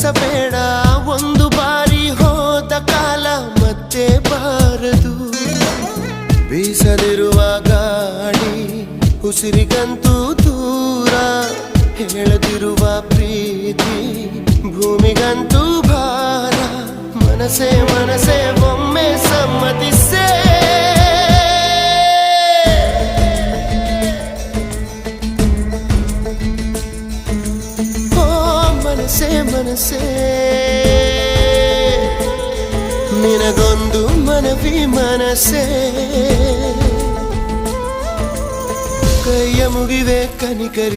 ನೆನಪಿಸಬೇಡ, ಒಂದು ಬಾರಿ ಹೋದ ಕಾಲ ಮತ್ತೆ ಬಾರದು. ಬೀಸದಿರುವ ಗಾಳಿ ಉಸಿರಿಗಂತೂ ದೂರ, ಹೇಳದಿರುವ ಪ್ರೀತಿ ಭೂಮಿಗಂತೂ ಭಾರ. ಮನಸೇ ಮನಸೇ ಒಮ್ಮೆ ಸಮ್ಮತಿಸೇ, ಮನಸೇ ಮನಸೇ ನಿನಗೊಂದು ಮನವಿ ಮನಸೇ. ಕೈಯ ಮುಗಿವೆ ಕನಿಕರಿ